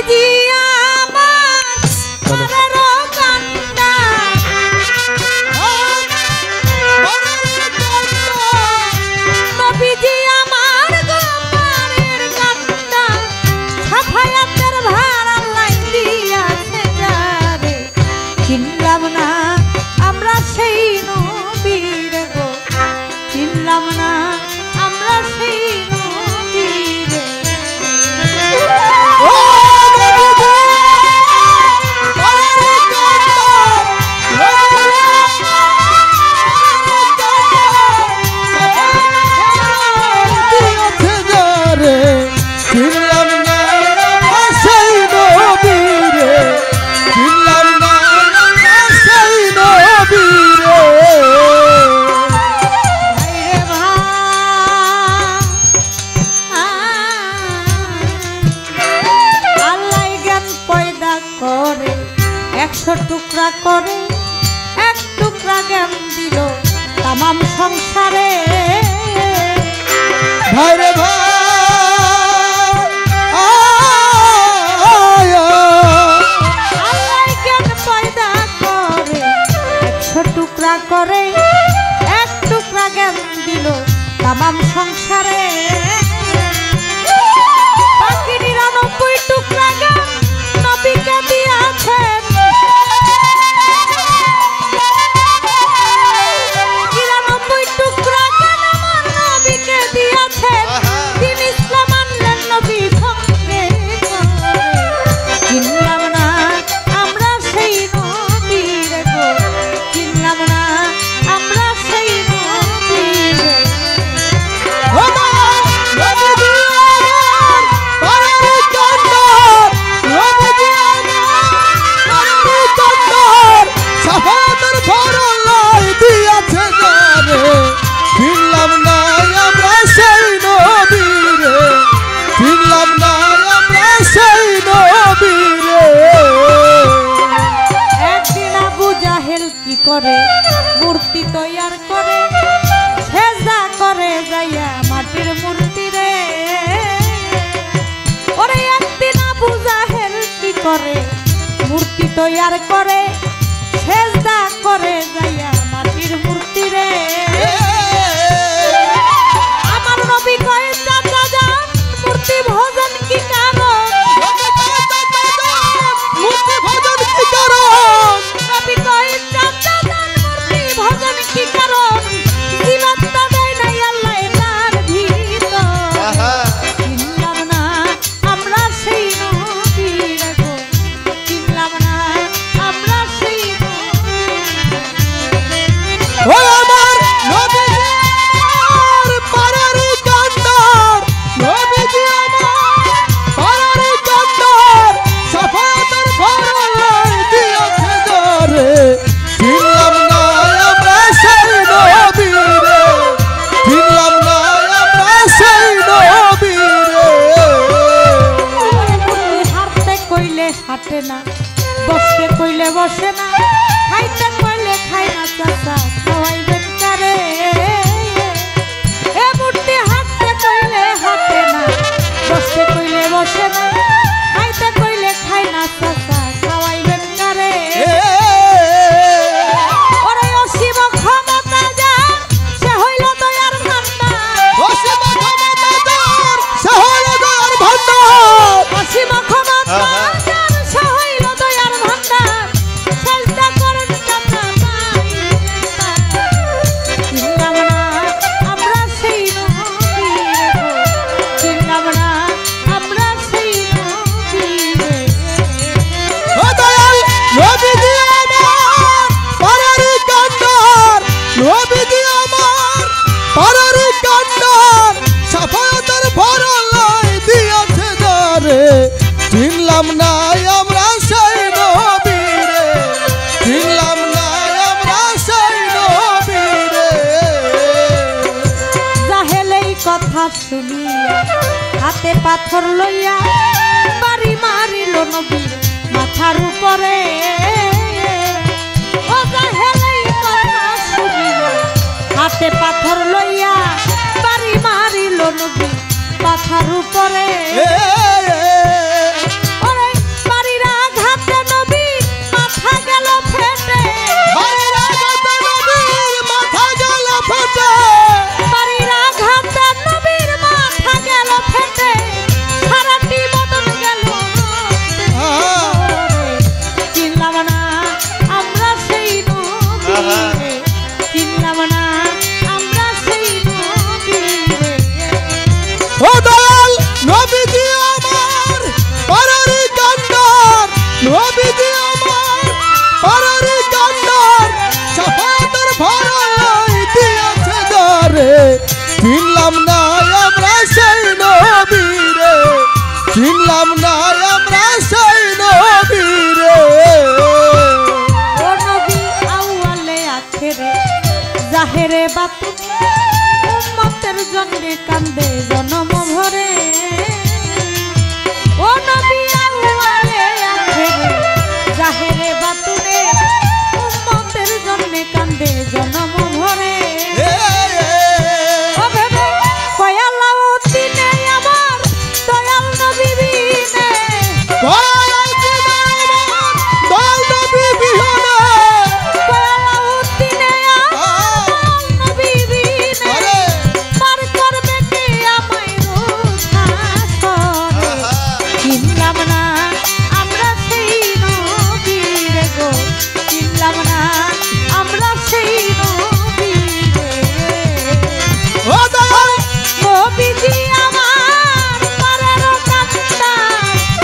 নবীজি আমার পরার কান্না নবীজি আমার গোপালের কান্না সাফায়াতের ভাড়া লাই দিয়াছে যারে চিনলাম না আমরা সেই নবীর গো চিনলাম না আমরা সেই নবীর টুকরা করে এক টুকরা জ্ঞান দিল তামাম সংসারে ভাই রে ভাই আল্লাহ জ্ঞান পয়দা করে 100 টুকরা করে এক টুকরা জ্ঞান দিল তামাম সংসারে বাকি 99 টুকরা জ্ঞান নবীকে দিয়েছেন করে মূর্তি তৈয়ার করে সেজদা করে যাইয়া মাটির মূর্তি রে ওরে একদিন আবু জাহেল কি করে মূর্তি তৈয়ার করে সেজদা করে যাইয়া মাটির মূর্তি রে আমার নবী কয় চাচা যান মূর্তি ভজন কি কারণ মূর্তি ভজন কি কারণ নবী কয় চাচা ভজন কি কারণ জীবনটা দেয় নাই আল্লাহ তার ভিতর চিনলাম না আমরা সেই নবীর গো চিনলাম না আমরা সেই ও আমার নবীজি আমার পারারি কান্দার নবীজি আমার পারারি কান্দার সাফায়াতের ভাড়া লাই দিয়েছে যারে চিনলাম না আমরা সেই নবীরে চিনলাম না আমরা সেই নবীরে হাঁটতে কইলে হাঁটে না বসতে কইলে বসে না খাইতে কইলে খায় না চাচা খাওয়াইবেন কারে এ মূর্তি হাঁটতে কইলে হাঁটে না বসতে কইলে বসে না খাইতে কইলে খায় না চাচা খাওয়াইবেন কারে ওরে অসীম ক্ষমতা যার সে হইল দয়ার ভান্ডার অসীম ক্ষমতা যার সে হইল দয়ার ভান্ডার অসীম ক্ষমতা যার সে হইল দয়ার ভান্ডার সেজদা করেন চাচা চিনলাম না আমরা সেই নবীর গো চিনলাম না আমরা সেই নবীর ও দয়াল নবীজি আমার পারারি কান্দার নবীজি আমার পারারি কান্দার সাফায়াতের ভাড়া লাই দিয়েছে যারে চিনলাম না আমরা সেই নবীরে চিনলাম না আমরা সেই নবীরে জাহেল এই কথা শুনিয়া হাতে পাথর লইয়া বাড়ি মারিল নবীর মাথার উপরে ও জাহেল এই কথা শুনিয়া হাতে পাথর লইয়া বাড়ি মারিল নবীর মাথার উপরে ওরে না আমরা সেই নবী রে ও নবী আউয়ালে আখেরে জাহেরে বাতুনে উম্মতের জন্যে কান্দে জনম ভরে ও নবী আউয়ালে আখেরে জাহেরে বাতুনে উম্মতের জন্যে কান্দে জনম ভরে ও ভেবে কয়ালাও দিনে আমার দয়াল নবী বিনে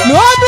নবী